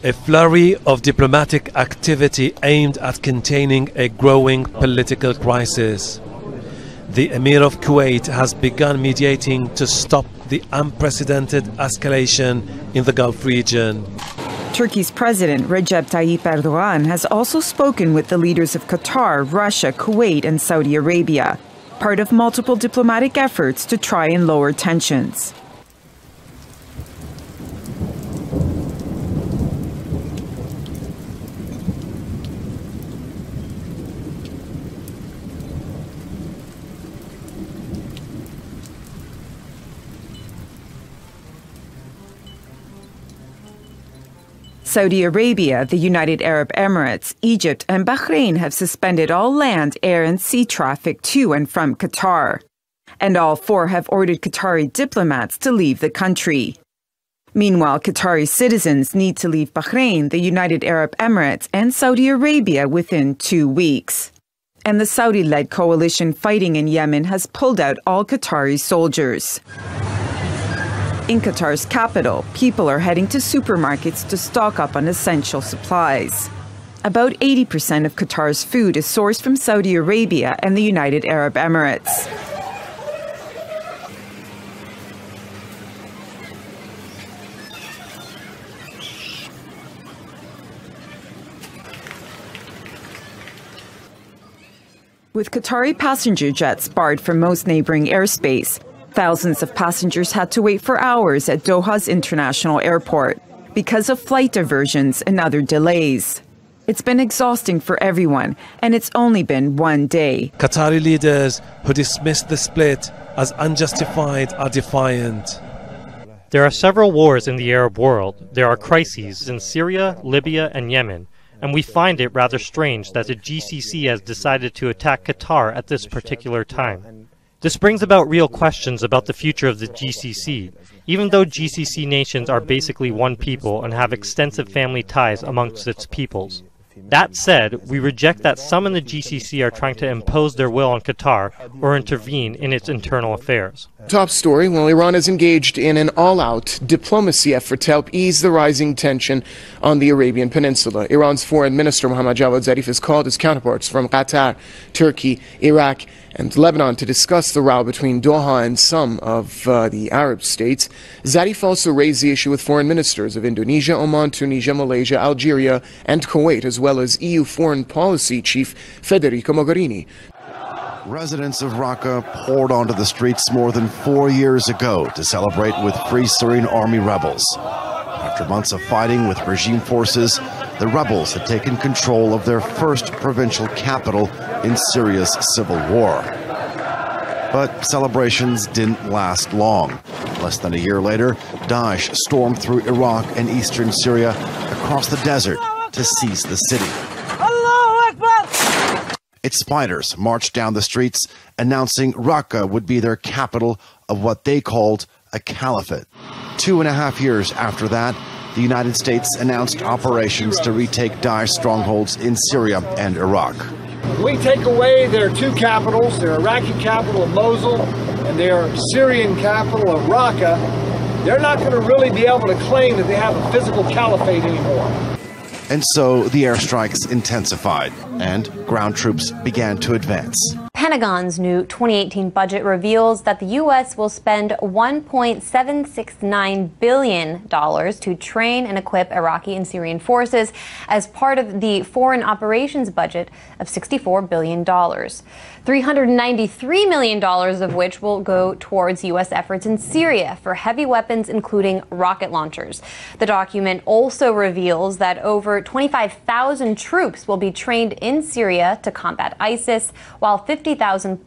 A flurry of diplomatic activity aimed at containing a growing political crisis. The Emir of Kuwait has begun mediating to stop the unprecedented escalation in the Gulf region. Turkey's President Recep Tayyip Erdogan has also spoken with the leaders of Qatar, Russia, Kuwait, and Saudi Arabia, part of multiple diplomatic efforts to try and lower tensions. Saudi Arabia, the United Arab Emirates, Egypt, and Bahrain have suspended all land, air, and sea traffic to and from Qatar. And all four have ordered Qatari diplomats to leave the country. Meanwhile, Qatari citizens need to leave Bahrain, the United Arab Emirates, and Saudi Arabia within 2 weeks. And the Saudi-led coalition fighting in Yemen has pulled out all Qatari soldiers. In Qatar's capital, people are heading to supermarkets to stock up on essential supplies. About 80% of Qatar's food is sourced from Saudi Arabia and the United Arab Emirates. With Qatari passenger jets barred from most neighboring airspace, thousands of passengers had to wait for hours at Doha's international airport because of flight diversions and other delays. It's been exhausting for everyone, and it's only been 1 day. Qatari leaders who dismissed the split as unjustified are defiant. There are several wars in the Arab world. There are crises in Syria, Libya, and Yemen, and we find it rather strange that the GCC has decided to attack Qatar at this particular time. This brings about real questions about the future of the GCC, even though GCC nations are basically one people and have extensive family ties amongst its peoples. That said, we reject that some in the GCC are trying to impose their will on Qatar or intervene in its internal affairs. Top story, while Iran is engaged in an all-out diplomacy effort to help ease the rising tension on the Arabian Peninsula. Iran's Foreign Minister Mohammad Javad Zarif has called his counterparts from Qatar, Turkey, Iraq, and Lebanon to discuss the row between Doha and some of the Arab states. Zarif also raised the issue with foreign ministers of Indonesia, Oman, Tunisia, Malaysia, Algeria, and Kuwait, as well as EU Foreign Policy Chief Federico Mogherini. Residents of Raqqa poured onto the streets more than 4 years ago to celebrate with Free Syrian Army rebels. After months of fighting with regime forces, the rebels had taken control of their first provincial capital in Syria's civil war. But celebrations didn't last long. Less than a year later, Daesh stormed through Iraq and eastern Syria across the desert to seize the city. Its fighters marched down the streets, announcing Raqqa would be their capital of what they called a caliphate. 2.5 years after that, the United States announced operations to retake Daesh strongholds in Syria and Iraq. We take away their two capitals, their Iraqi capital of Mosul and their Syrian capital of Raqqa. They're not going to really be able to claim that they have a physical caliphate anymore. And so the airstrikes intensified and ground troops began to advance. Pentagon's new 2018 budget reveals that the U.S. will spend $1.769 billion to train and equip Iraqi and Syrian forces as part of the foreign operations budget of $64 billion. $393 million of which will go towards U.S. efforts in Syria for heavy weapons, including rocket launchers. The document also reveals that over 25,000 troops will be trained in Syria to combat ISIS, while 500,000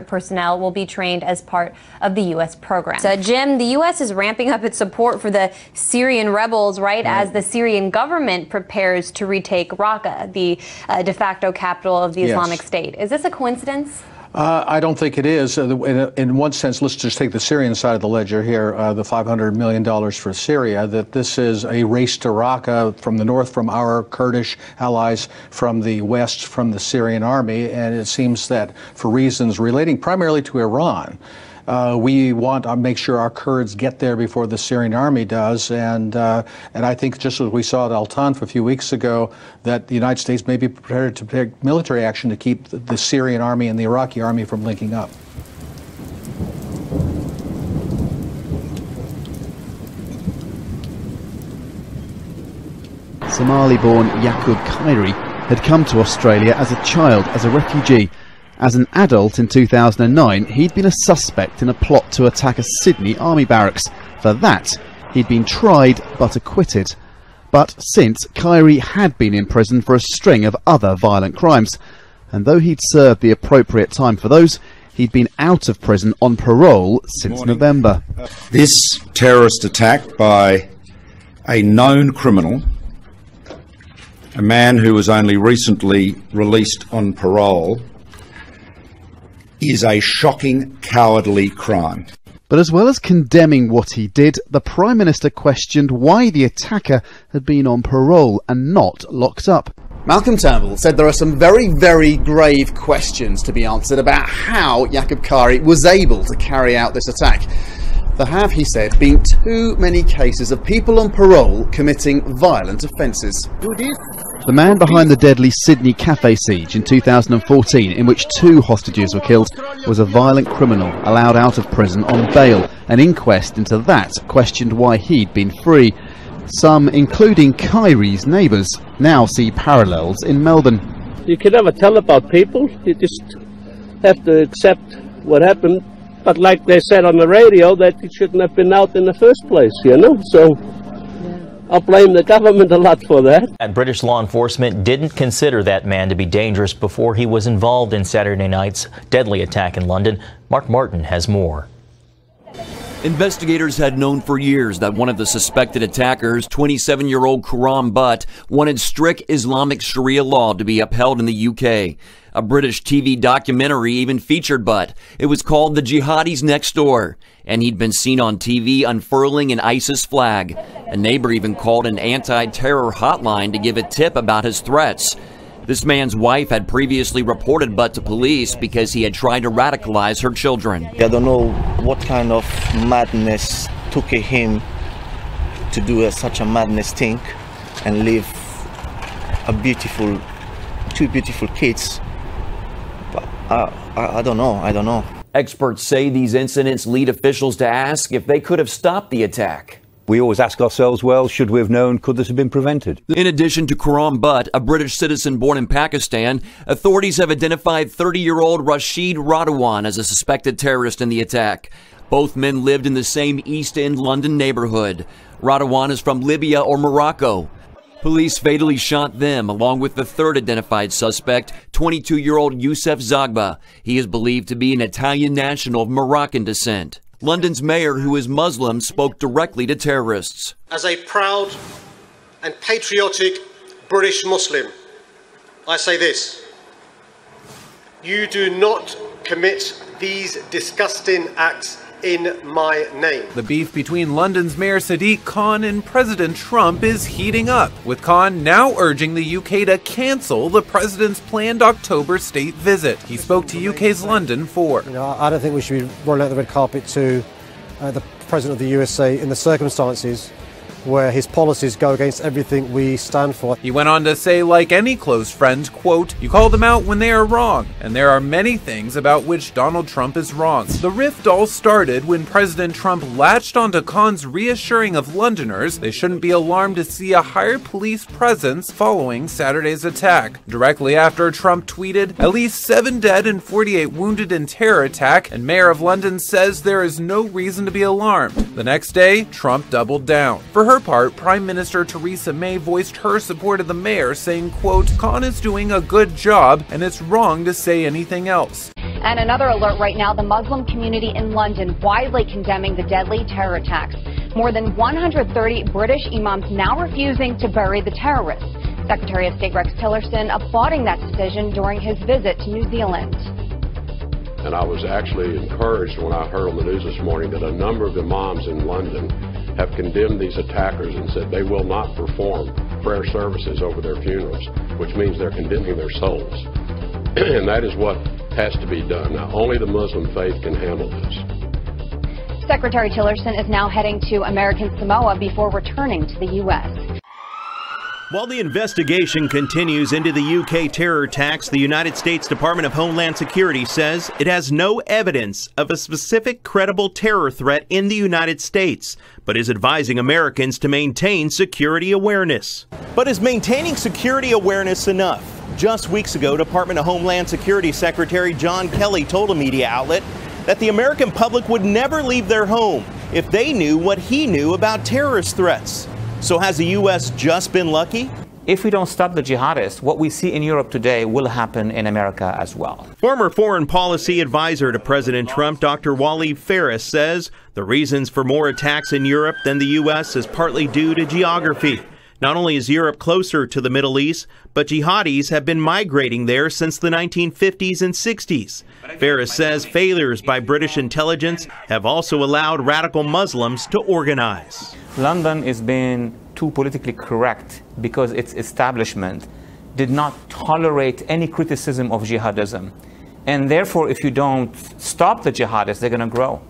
personnel will be trained as part of the U.S. program. So, Jim, the U.S. is ramping up its support for the Syrian rebels right as the Syrian government prepares to retake Raqqa, the de facto capital of the Islamic State. Is this a coincidence? I don't think it is. In one sense, let's just take the Syrian side of the ledger here, the $500 million for Syria, that this is a race to Raqqa from the north, from our Kurdish allies, from the west, from the Syrian army. And it seems that for reasons relating primarily to Iran, We want to make sure our Kurds get there before the Syrian army does. And I think just as we saw at Al-Tanf a few weeks ago, that the United States may be prepared to take military action to keep the Syrian army and the Iraqi army from linking up. Somali-born Yaqub Khairi had come to Australia as a child, as a refugee. As an adult in 2009, he'd been a suspect in a plot to attack a Sydney army barracks. For that, he'd been tried but acquitted. But since, Khairi had been in prison for a string of other violent crimes. And though he'd served the appropriate time for those, he'd been out of prison on parole since November. This terrorist attack by a known criminal, a man who was only recently released on parole, is a shocking, cowardly crime. But as well as condemning what he did, the Prime Minister questioned why the attacker had been on parole and not locked up. Malcolm Turnbull said there are some very, very grave questions to be answered about how Yaqub Khairi was able to carry out this attack. There have, he said, been too many cases of people on parole committing violent offences. The man behind the deadly Sydney cafe siege in 2014, in which 2 hostages were killed, was a violent criminal allowed out of prison on bail. An inquest into that questioned why he'd been free. Some, including Khairi's neighbours, now see parallels in Melbourne. You can never tell about people. You just have to accept what happened. But like they said on the radio, that it shouldn't have been out in the first place, you know? So I'll blame the government a lot for that. And British law enforcement didn't consider that man to be dangerous before he was involved in Saturday night's deadly attack in London. Mark Martin has more. Investigators had known for years that one of the suspected attackers, 27-year-old Quram Butt, wanted strict Islamic Sharia law to be upheld in the UK. A British TV documentary even featured Butt. It was called The Jihadis Next Door, and he'd been seen on TV unfurling an ISIS flag. A neighbor even called an anti-terror hotline to give a tip about his threats. This man's wife had previously reported Butt to police because he had tried to radicalize her children. I don't know what kind of madness took him to do such a madness thing and leave two beautiful kids. But I don't know. Experts say these incidents lead officials to ask if they could have stopped the attack. We always ask ourselves, well, should we have known? Could this have been prevented? In addition to Quram Butt, a British citizen born in Pakistan, authorities have identified 30-year-old Rashid Radwan as a suspected terrorist in the attack. Both men lived in the same East End London neighborhood. Radwan is from Libya or Morocco. Police fatally shot them, along with the third identified suspect, 22-year-old Youssef Zagba. He is believed to be an Italian national of Moroccan descent. London's mayor, who is Muslim, spoke directly to terrorists. As a proud and patriotic British Muslim, I say this: you do not commit these disgusting acts in my name. The beef between London's Mayor Sadiq Khan and President Trump is heating up, with Khan now urging the UK to cancel the president's planned October state visit. He spoke to UK's London 4. I don't think we should be rolling out the red carpet to the president of the USA in the circumstances where his policies go against everything we stand for. He went on to say, like any close friend, quote, "You call them out when they are wrong, and there are many things about which Donald Trump is wrong." The rift all started when President Trump latched onto Khan's reassuring of Londoners they shouldn't be alarmed to see a higher police presence following Saturday's attack. Directly after, Trump tweeted, "At least 7 dead and 48 wounded in terror attack, and Mayor of London says there is no reason to be alarmed." The next day, Trump doubled down. For her part, Prime Minister Theresa May voiced her support of the mayor, saying, quote, "Khan is doing a good job, and it's wrong to say anything else." And another alert right now, the Muslim community in London widely condemning the deadly terror attacks. More than 130 British imams now refusing to bury the terrorists. Secretary of State Rex Tillerson applauding that decision during his visit to New Zealand. And I was actually encouraged when I heard on the news this morning that a number of imams in London have condemned these attackers and said they will not perform prayer services over their funerals, which means they're condemning their souls. And that is what has to be done. Now, only the Muslim faith can handle this. Secretary Tillerson is now heading to American Samoa before returning to the U.S. While the investigation continues into the UK terror attacks, the United States Department of Homeland Security says it has no evidence of a specific credible terror threat in the United States, but is advising Americans to maintain security awareness. But is maintaining security awareness enough? Just weeks ago, Department of Homeland Security Secretary John Kelly told a media outlet that the American public would never leave their home if they knew what he knew about terrorist threats. So has the U.S. just been lucky? If we don't stop the jihadists, what we see in Europe today will happen in America as well. Former foreign policy advisor to President Trump, Dr. Wally Ferris, says the reasons for more attacks in Europe than the U.S. is partly due to geography. Not only is Europe closer to the Middle East, but jihadis have been migrating there since the 1950s and 60s. Ferris says failures by British intelligence have also allowed radical Muslims to organize. London is being too politically correct because its establishment did not tolerate any criticism of jihadism. And therefore, if you don't stop the jihadists, they're going to grow.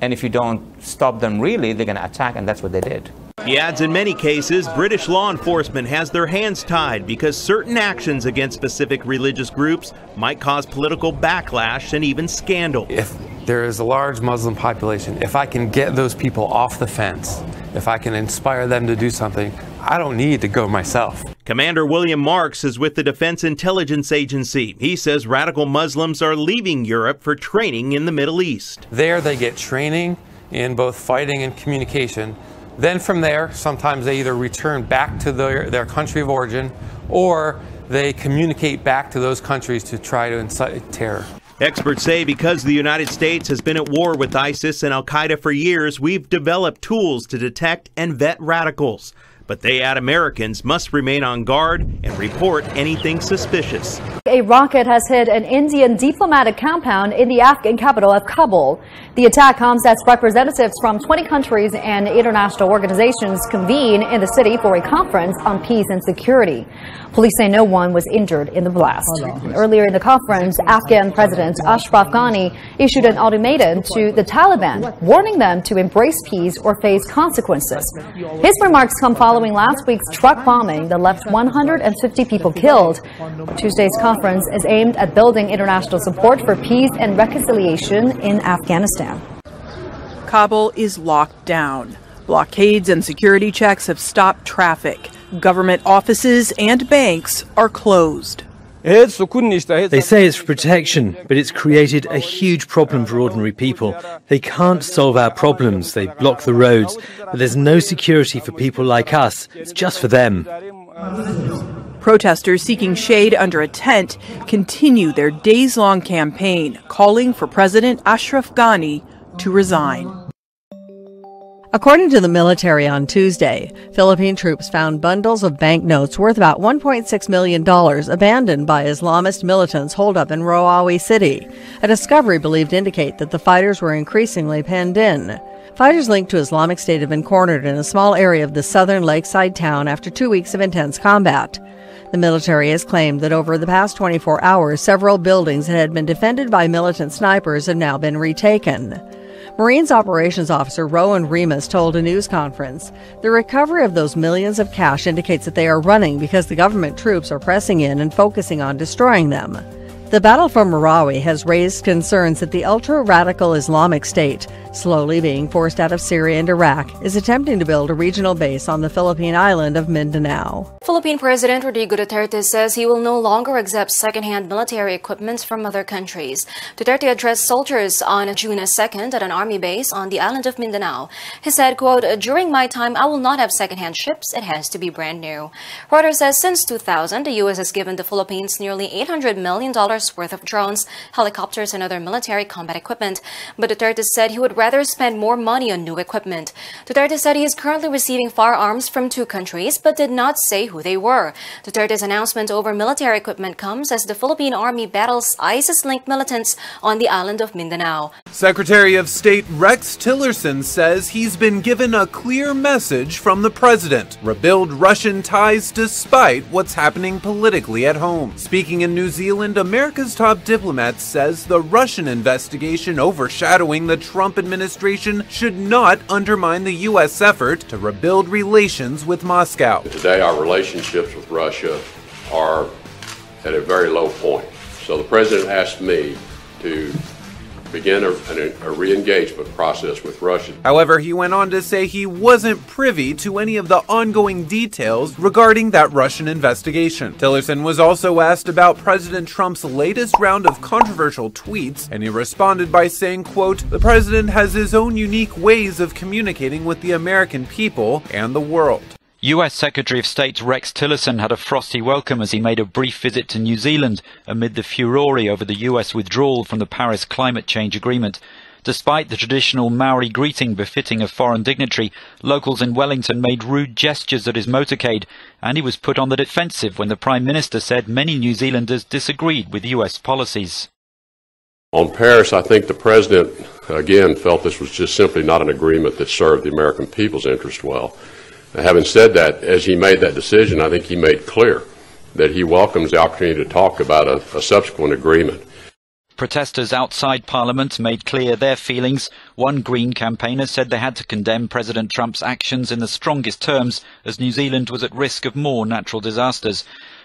And if you don't stop them really, they're going to attack, and that's what they did. He adds in many cases, British law enforcement has their hands tied because certain actions against specific religious groups might cause political backlash and even scandal. If there is a large Muslim population, if I can get those people off the fence, if I can inspire them to do something, I don't need to go myself. Commander William Marks is with the Defense Intelligence Agency. He says radical Muslims are leaving Europe for training in the Middle East. There they get training in both fighting and communication. Then from there, sometimes they either return back to their country of origin or they communicate back to those countries to try to incite terror. Experts say because the United States has been at war with ISIS and al-Qaeda for years, we've developed tools to detect and vet radicals. But they add Americans must remain on guard and report anything suspicious. A rocket has hit an Indian diplomatic compound in the Afghan capital of Kabul. The attack comes as representatives from 20 countries and international organizations convene in the city for a conference on peace and security. Police say no one was injured in the blast. Earlier in the conference, Afghan President Ashraf Ghani issued an ultimatum to the Taliban, warning them to embrace peace or face consequences. His remarks come following last week's truck bombing that left 150 people killed. Tuesday's conference is aimed at building international support for peace and reconciliation in Afghanistan. Kabul is locked down. Blockades and security checks have stopped traffic. Government offices and banks are closed. They say it's for protection, but it's created a huge problem for ordinary people. They can't solve our problems. They block the roads, but there's no security for people like us. It's just for them. Protesters seeking shade under a tent continue their days-long campaign, calling for President Ashraf Ghani to resign. According to the military on Tuesday, Philippine troops found bundles of banknotes worth about $1.6 million abandoned by Islamist militants holed up in Roawi City. A discovery believed to indicate that the fighters were increasingly penned in. Fighters linked to Islamic State have been cornered in a small area of the southern lakeside town after 2 weeks of intense combat. The military has claimed that over the past 24 hours, several buildings that had been defended by militant snipers have now been retaken. Marines Operations Officer Rowan Remus told a news conference, the recovery of those millions of cash indicates that they are running because the government troops are pressing in and focusing on destroying them. The battle for Marawi has raised concerns that the ultra-radical Islamic State, slowly being forced out of Syria and Iraq, is attempting to build a regional base on the Philippine island of Mindanao. Philippine President Rodrigo Duterte says he will no longer accept second-hand military equipment from other countries. Duterte addressed soldiers on June 2nd at an army base on the island of Mindanao. He said, quote, "During my time, I will not have second-hand ships. It has to be brand new." Reuters says since 2000, the U.S. has given the Philippines nearly $800 million worth of drones, helicopters, and other military combat equipment. But Duterte said he would rather spend more money on new equipment. Duterte said he is currently receiving firearms from 2 countries, but did not say who they were. Duterte's announcement over military equipment comes as the Philippine Army battles ISIS-linked militants on the island of Mindanao. Secretary of State Rex Tillerson says he's been given a clear message from the president: rebuild Russian ties despite what's happening politically at home. Speaking in New Zealand, America's top diplomat says the Russian investigation overshadowing the Trump administration administration should not undermine the U.S. effort to rebuild relations with Moscow. Today, our relationships with Russia are at a very low point. So the president asked me to begin a re-engagement process with Russia. However, he went on to say he wasn't privy to any of the ongoing details regarding that Russian investigation. Tillerson was also asked about President Trump's latest round of controversial tweets, and he responded by saying, quote, "The president has his own unique ways of communicating with the American people and the world." US Secretary of State Rex Tillerson had a frosty welcome as he made a brief visit to New Zealand amid the furore over the US withdrawal from the Paris climate change agreement. Despite the traditional Maori greeting befitting a foreign dignitary, locals in Wellington made rude gestures at his motorcade, and he was put on the defensive when the Prime Minister said many New Zealanders disagreed with US policies. On Paris, I think the president, again, felt this was just simply not an agreement that served the American people's interest well. Having said that, as he made that decision, I think he made clear that he welcomes the opportunity to talk about a subsequent agreement. Protesters outside Parliament made clear their feelings. One Green campaigner said they had to condemn President Trump's actions in the strongest terms as New Zealand was at risk of more natural disasters.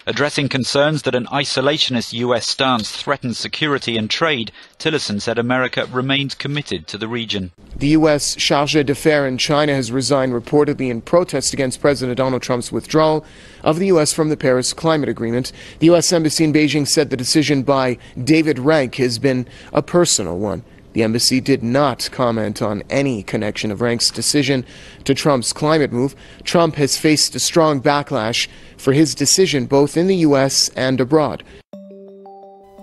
Addressing concerns that an isolationist US stance threatens security and trade, Tillerson said America remained committed to the region. The U.S. chargé d'affaires in China has resigned reportedly in protest against President Donald Trump's withdrawal of the U.S. from the Paris Climate Agreement. The U.S. Embassy in Beijing said the decision by David Rank has been a personal one. The embassy did not comment on any connection of Rank's decision to Trump's climate move. Trump has faced a strong backlash for his decision both in the U.S. and abroad.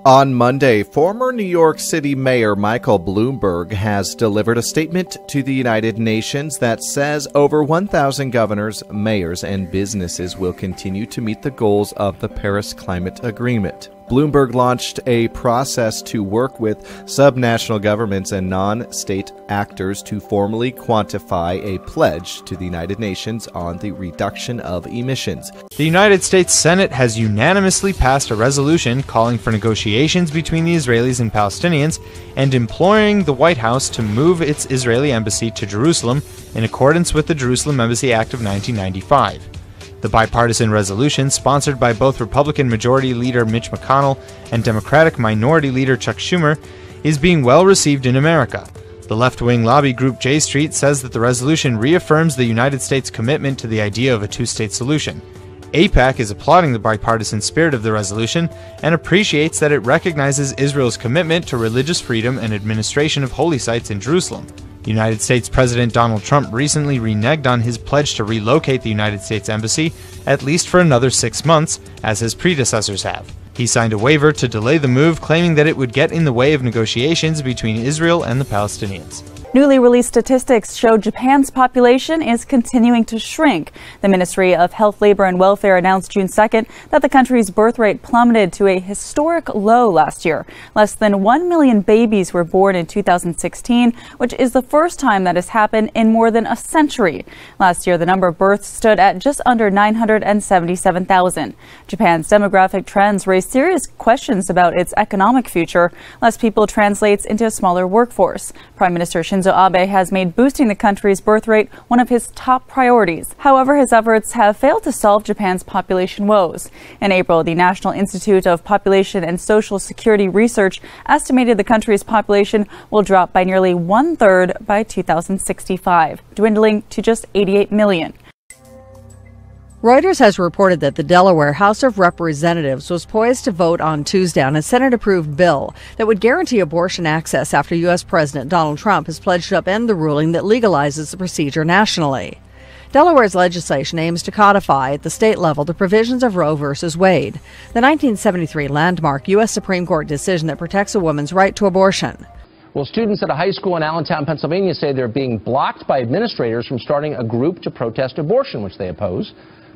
On Monday, former New York City Mayor Michael Bloomberg has delivered a statement to the United Nations that says over 1,000 governors, mayors, and businesses will continue to meet the goals of the Paris Climate Agreement. Bloomberg launched a process to work with subnational governments and non-state actors to formally quantify a pledge to the United Nations on the reduction of emissions. The United States Senate has unanimously passed a resolution calling for negotiations between the Israelis and Palestinians and imploring the White House to move its Israeli embassy to Jerusalem in accordance with the Jerusalem Embassy Act of 1995. The bipartisan resolution, sponsored by both Republican Majority Leader Mitch McConnell and Democratic Minority Leader Chuck Schumer, is being well received in America. The left-wing lobby group J Street says that the resolution reaffirms the United States' commitment to the idea of a two-state solution. AIPAC is applauding the bipartisan spirit of the resolution and appreciates that it recognizes Israel's commitment to religious freedom and administration of holy sites in Jerusalem. United States President Donald Trump recently reneged on his pledge to relocate the United States Embassy, at least for another 6 months, as his predecessors have. He signed a waiver to delay the move, claiming that it would get in the way of negotiations between Israel and the Palestinians. Newly released statistics show Japan's population is continuing to shrink. The Ministry of Health, Labor and Welfare announced June 2nd that the country's birth rate plummeted to a historic low last year. Less than 1 million babies were born in 2016, which is the first time that has happened in more than a century. Last year, the number of births stood at just under 977,000. Japan's demographic trends raise serious questions about its economic future. Less people translates into a smaller workforce. Prime Minister Shinzo Abe has made boosting the country's birth rate one of his top priorities. However, his efforts have failed to solve Japan's population woes. In April, the National Institute of Population and Social Security Research estimated the country's population will drop by nearly 1/3 by 2065, dwindling to just 88 million. Reuters has reported that the Delaware House of Representatives was poised to vote on Tuesday on a Senate-approved bill that would guarantee abortion access after U.S. President Donald Trump has pledged to upend the ruling that legalizes the procedure nationally. Delaware's legislation aims to codify at the state level the provisions of Roe v. Wade, the 1973 landmark U.S. Supreme Court decision that protects a woman's right to abortion. Well, students at a high school in Allentown, Pennsylvania say they're being blocked by administrators from starting a group to protest abortion, which they oppose.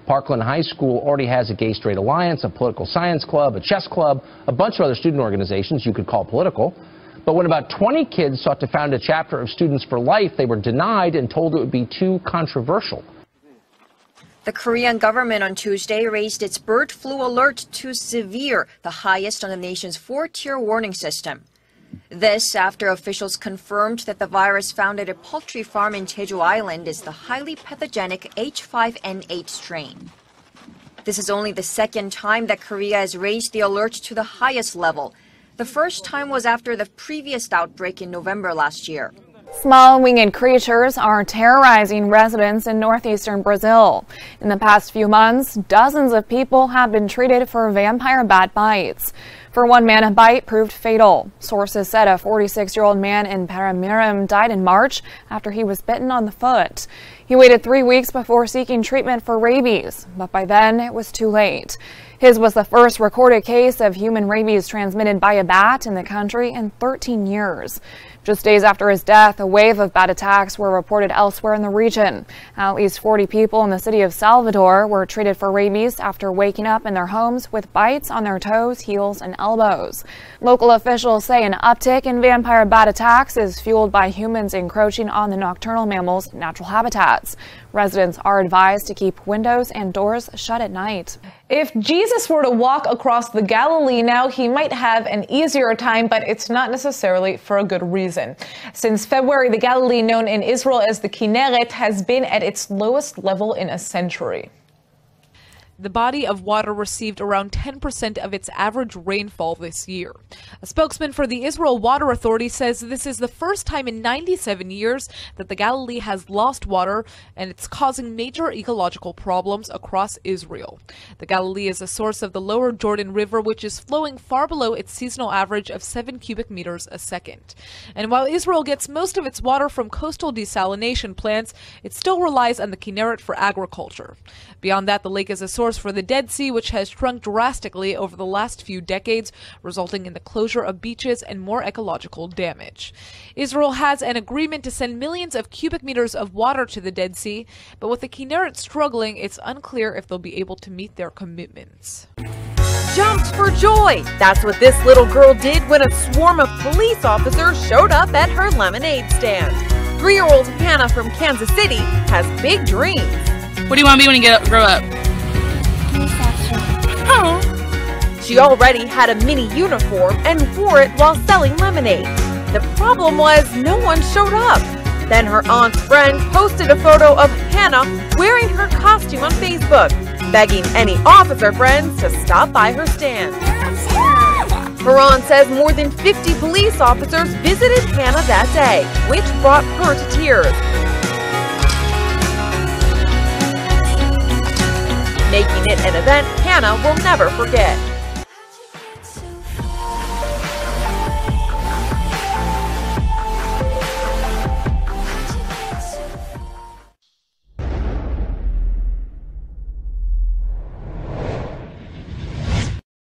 Parkland High School already has a Gay Straight Alliance, a political science club, a chess club, a bunch of other student organizations you could call political. But when about 20 kids sought to found a chapter of Students for Life, they were denied and told it would be too controversial. The Korean government on Tuesday raised its bird flu alert to severe, the highest on the nation's 4-tier warning system. This after officials confirmed that the virus found at a poultry farm in Jeju Island is the highly pathogenic H5N8 strain. This is only the second time that Korea has raised the alert to the highest level. The first time was after the previous outbreak in November last year. Small winged creatures are terrorizing residents in northeastern Brazil. In the past few months, dozens of people have been treated for vampire bat bites. For one man, a bite proved fatal. Sources said a 46-year-old man in Paramirim died in March after he was bitten on the foot. He waited 3 weeks before seeking treatment for rabies, but by then it was too late. His was the first recorded case of human rabies transmitted by a bat in the country in 13 years. Just days after his death, a wave of bat attacks were reported elsewhere in the region. At least 40 people in the city of Salvador were treated for rabies after waking up in their homes with bites on their toes, heels, and elbows. Local officials say an uptick in vampire bat attacks is fueled by humans encroaching on the nocturnal mammals' natural habitats. Residents are advised to keep windows and doors shut at night. If Jesus were to walk across the Galilee now, he might have an easier time, but it's not necessarily for a good reason. Since February, the Galilee, known in Israel as the Kinneret, has been at its lowest level in a century. The body of water received around 10% of its average rainfall this year. A spokesman for the Israel Water Authority says this is the first time in 97 years that the Galilee has lost water, and it's causing major ecological problems across Israel. The Galilee is a source of the lower Jordan River, which is flowing far below its seasonal average of 7 cubic meters a second. And while Israel gets most of its water from coastal desalination plants, it still relies on the Kinneret for agriculture. Beyond that, the lake is a source for the Dead Sea, which has shrunk drastically over the last few decades, resulting in the closure of beaches and more ecological damage. Israel has an agreement to send millions of cubic meters of water to the Dead Sea, but with the Kinneret struggling, it's unclear if they'll be able to meet their commitments. Jumped for joy! That's what this little girl did when a swarm of police officers showed up at her lemonade stand. 3-year-old Hannah from Kansas City has big dreams. What do you want to be when you grow up? She already had a mini uniform and wore it while selling lemonade. The problem was no one showed up. Then her aunt's friend posted a photo of Hannah wearing her costume on Facebook, begging any officer friends to stop by her stand. Her aunt says more than 50 police officers visited Hannah that day, which brought her to tears. Making it an event Hannah will never forget.